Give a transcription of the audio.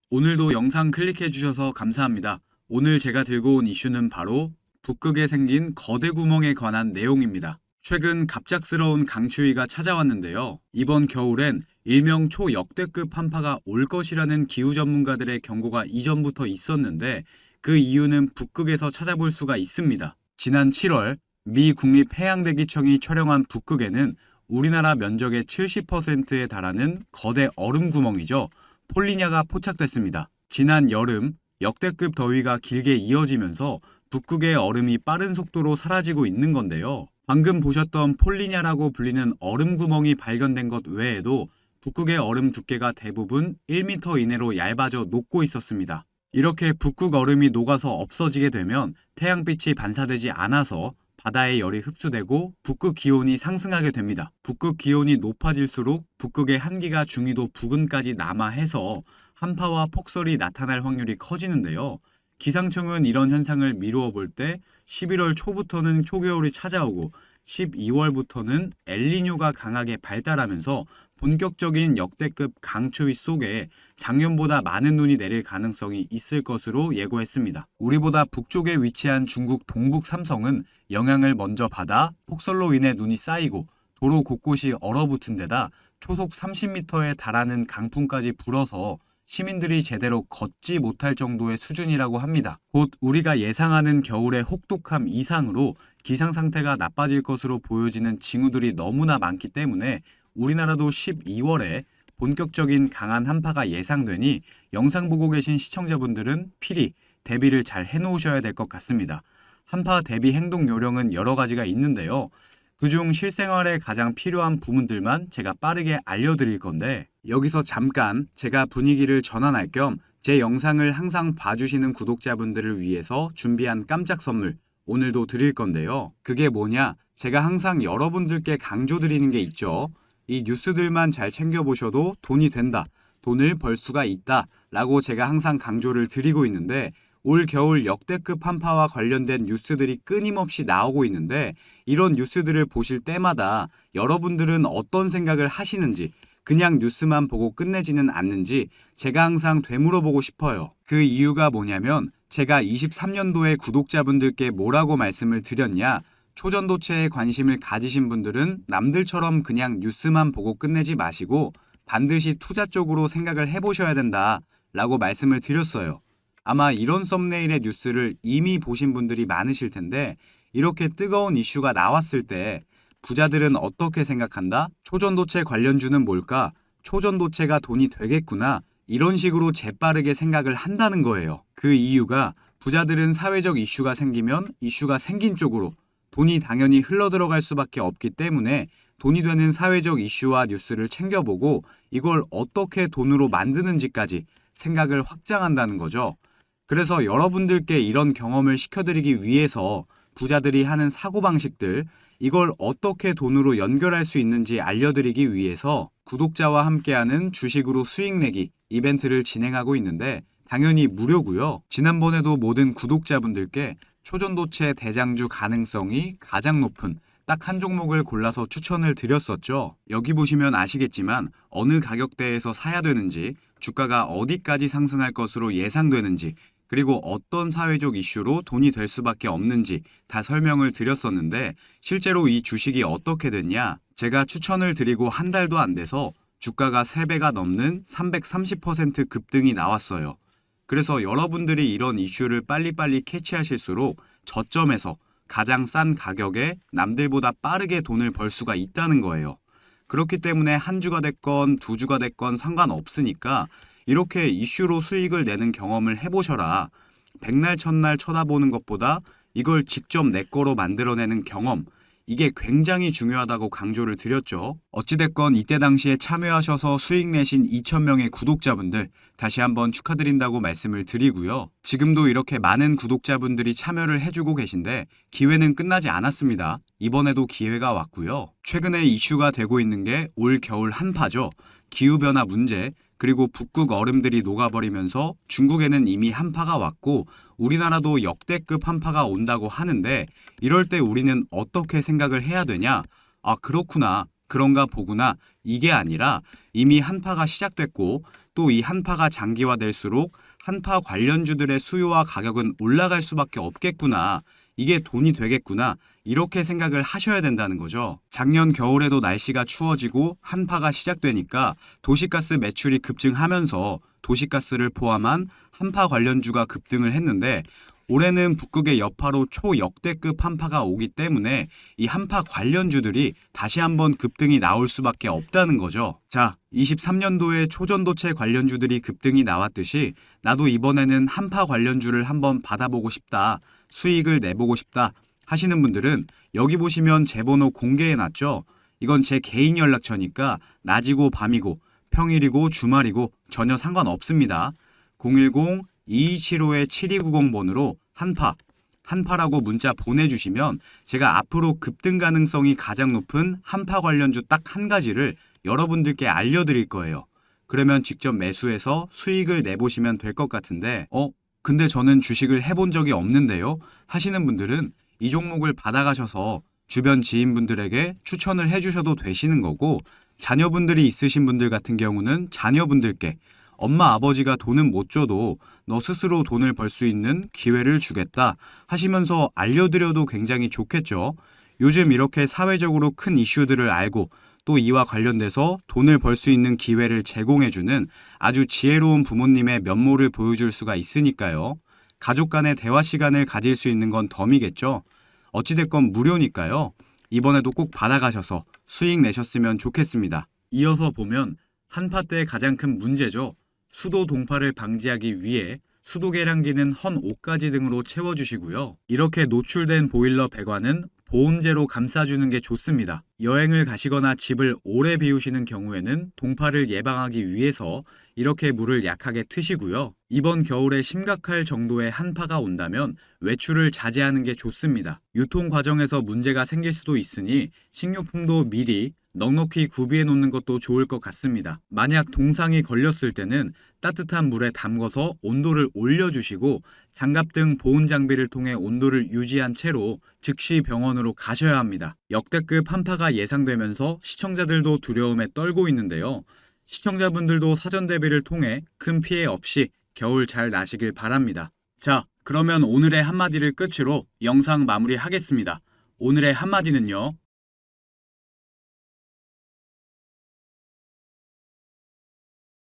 오늘도 영상 클릭해 주셔서 감사합니다. 오늘 제가 들고 온 이슈는 바로 북극에 생긴 거대 구멍에 관한 내용입니다. 최근 갑작스러운 강추위가 찾아왔는데요. 이번 겨울엔 일명 초역대급 한파가 올 것이라는 기후 전문가들의 경고가 이전부터 있었는데 그 이유는 북극에서 찾아볼 수가 있습니다. 지난 7월 미 국립해양대기청이 촬영한 북극에는 우리나라 면적의 70%에 달하는 거대 얼음 구멍이죠. 폴리냐가 포착됐습니다. 지난 여름 역대급 더위가 길게 이어지면서 북극의 얼음이 빠른 속도로 사라지고 있는 건데요. 방금 보셨던 폴리냐라고 불리는 얼음 구멍이 발견된 것 외에도 북극의 얼음 두께가 대부분 1m 이내로 얇아져 녹고 있었습니다. 이렇게 북극 얼음이 녹아서 없어지게 되면 태양빛이 반사되지 않아서 바다의 열이 흡수되고 북극 기온이 상승하게 됩니다. 북극 기온이 높아질수록 북극의 한기가 중위도 부근까지 남하해서 한파와 폭설이 나타날 확률이 커지는데요. 기상청은 이런 현상을 미루어 볼 때 11월 초부터는 초겨울이 찾아오고 12월부터는 엘니뇨가 강하게 발달하면서 본격적인 역대급 강추위 속에 작년보다 많은 눈이 내릴 가능성이 있을 것으로 예고했습니다. 우리보다 북쪽에 위치한 중국 동북 삼성은 영향을 먼저 받아 폭설로 인해 눈이 쌓이고 도로 곳곳이 얼어붙은 데다 초속 30m에 달하는 강풍까지 불어서 시민들이 제대로 걷지 못할 정도의 수준이라고 합니다. 곧 우리가 예상하는 겨울의 혹독함 이상으로 기상 상태가 나빠질 것으로 보여지는 징후들이 너무나 많기 때문에 우리나라도 12월에 본격적인 강한 한파가 예상되니 영상 보고 계신 시청자분들은 필히 대비를 잘 해놓으셔야 될 것 같습니다. 한파 대비 행동 요령은 여러 가지가 있는데요. 그중 실생활에 가장 필요한 부분들만 제가 빠르게 알려드릴 건데 여기서 잠깐 제가 분위기를 전환할 겸 제 영상을 항상 봐주시는 구독자분들을 위해서 준비한 깜짝 선물 오늘도 드릴 건데요. 그게 뭐냐? 제가 항상 여러분들께 강조드리는 게 있죠. 이 뉴스들만 잘 챙겨보셔도 돈이 된다, 돈을 벌 수가 있다 라고 제가 항상 강조를 드리고 있는데 올 겨울 역대급 한파와 관련된 뉴스들이 끊임없이 나오고 있는데 이런 뉴스들을 보실 때마다 여러분들은 어떤 생각을 하시는지 그냥 뉴스만 보고 끝내지는 않는지 제가 항상 되물어보고 싶어요. 그 이유가 뭐냐면 제가 23년도에 구독자분들께 뭐라고 말씀을 드렸냐? 초전도체에 관심을 가지신 분들은 남들처럼 그냥 뉴스만 보고 끝내지 마시고 반드시 투자 쪽으로 생각을 해보셔야 된다 라고 말씀을 드렸어요. 아마 이런 썸네일의 뉴스를 이미 보신 분들이 많으실 텐데 이렇게 뜨거운 이슈가 나왔을 때 부자들은 어떻게 생각한다? 초전도체 관련주는 뭘까? 초전도체가 돈이 되겠구나. 이런 식으로 재빠르게 생각을 한다는 거예요. 그 이유가 부자들은 사회적 이슈가 생기면 이슈가 생긴 쪽으로 돈이 당연히 흘러들어갈 수밖에 없기 때문에 돈이 되는 사회적 이슈와 뉴스를 챙겨보고 이걸 어떻게 돈으로 만드는지까지 생각을 확장한다는 거죠. 그래서 여러분들께 이런 경험을 시켜드리기 위해서 부자들이 하는 사고방식들, 이걸 어떻게 돈으로 연결할 수 있는지 알려드리기 위해서 구독자와 함께하는 주식으로 수익 내기 이벤트를 진행하고 있는데 당연히 무료고요. 지난번에도 모든 구독자분들께 초전도체 대장주 가능성이 가장 높은 딱 한 종목을 골라서 추천을 드렸었죠. 여기 보시면 아시겠지만 어느 가격대에서 사야 되는지, 주가가 어디까지 상승할 것으로 예상되는지, 그리고 어떤 사회적 이슈로 돈이 될 수밖에 없는지 다 설명을 드렸었는데 실제로 이 주식이 어떻게 됐냐? 제가 추천을 드리고 한 달도 안 돼서 주가가 3배가 넘는 330% 급등이 나왔어요. 그래서 여러분들이 이런 이슈를 빨리빨리 캐치하실수록 저점에서 가장 싼 가격에 남들보다 빠르게 돈을 벌 수가 있다는 거예요. 그렇기 때문에 한 주가 됐건 두 주가 됐건 상관없으니까 이렇게 이슈로 수익을 내는 경험을 해보셔라. 백날 첫날 쳐다보는 것보다 이걸 직접 내 거로 만들어내는 경험, 이게 굉장히 중요하다고 강조를 드렸죠. 어찌됐건 이때 당시에 참여하셔서 수익 내신 2,000명의 구독자분들 다시 한번 축하드린다고 말씀을 드리고요. 지금도 이렇게 많은 구독자분들이 참여를 해주고 계신데 기회는 끝나지 않았습니다. 이번에도 기회가 왔고요. 최근에 이슈가 되고 있는 게 올 겨울 한파죠. 기후변화 문제, 그리고 북극 얼음들이 녹아버리면서 중국에는 이미 한파가 왔고 우리나라도 역대급 한파가 온다고 하는데 이럴 때 우리는 어떻게 생각을 해야 되냐? 아, 그렇구나. 그런가 보구나. 이게 아니라 이미 한파가 시작됐고 또 이 한파가 장기화될수록 한파 관련주들의 수요와 가격은 올라갈 수밖에 없겠구나. 이게 돈이 되겠구나. 이렇게 생각을 하셔야 된다는 거죠. 작년 겨울에도 날씨가 추워지고 한파가 시작되니까 도시가스 매출이 급증하면서 도시가스를 포함한 한파 관련주가 급등을 했는데 올해는 북극의 여파로 초역대급 한파가 오기 때문에 이 한파 관련주들이 다시 한번 급등이 나올 수밖에 없다는 거죠. 자, 23년도에 초전도체 관련주들이 급등이 나왔듯이 나도 이번에는 한파 관련주를 한번 받아보고 싶다, 수익을 내보고 싶다 하시는 분들은 여기 보시면 제 번호 공개해놨죠. 이건 제 개인 연락처니까 낮이고 밤이고 평일이고 주말이고 전혀 상관없습니다. 010-2275-7290번으로 한파라고 문자 보내주시면 제가 앞으로 급등 가능성이 가장 높은 한파 관련주 딱 한 가지를 여러분들께 알려드릴 거예요. 그러면 직접 매수해서 수익을 내보시면 될 것 같은데 근데 저는 주식을 해본 적이 없는데요 하시는 분들은 이 종목을 받아가셔서 주변 지인분들에게 추천을 해주셔도 되시는 거고, 자녀분들이 있으신 분들 같은 경우는 자녀분들께 엄마 아버지가 돈은 못 줘도 너 스스로 돈을 벌 수 있는 기회를 주겠다 하시면서 알려드려도 굉장히 좋겠죠. 요즘 이렇게 사회적으로 큰 이슈들을 알고 또 이와 관련돼서 돈을 벌 수 있는 기회를 제공해주는 아주 지혜로운 부모님의 면모를 보여줄 수가 있으니까요. 가족 간의 대화 시간을 가질 수 있는 건 덤이겠죠. 어찌됐건 무료니까요. 이번에도 꼭 받아가셔서 수익 내셨으면 좋겠습니다. 이어서 보면 한파 때 가장 큰 문제죠. 수도 동파를 방지하기 위해 수도 계량기는 헌 옷가지 등으로 채워주시고요. 이렇게 노출된 보일러 배관은 보온재로 감싸주는 게 좋습니다. 여행을 가시거나 집을 오래 비우시는 경우에는 동파를 예방하기 위해서 이렇게 물을 약하게 트시고요. 이번 겨울에 심각할 정도의 한파가 온다면 외출을 자제하는 게 좋습니다. 유통 과정에서 문제가 생길 수도 있으니 식료품도 미리 넉넉히 구비해 놓는 것도 좋을 것 같습니다. 만약 동상이 걸렸을 때는 따뜻한 물에 담궈서 온도를 올려주시고 장갑 등 보온 장비를 통해 온도를 유지한 채로 즉시 병원으로 가셔야 합니다. 역대급 한파가 예상되면서 시청자들도 두려움에 떨고 있는데요. 시청자분들도 사전 대비를 통해 큰 피해 없이 겨울 잘 나시길 바랍니다. 자, 그러면 오늘의 한마디를 끝으로 영상 마무리하겠습니다. 오늘의 한마디는요.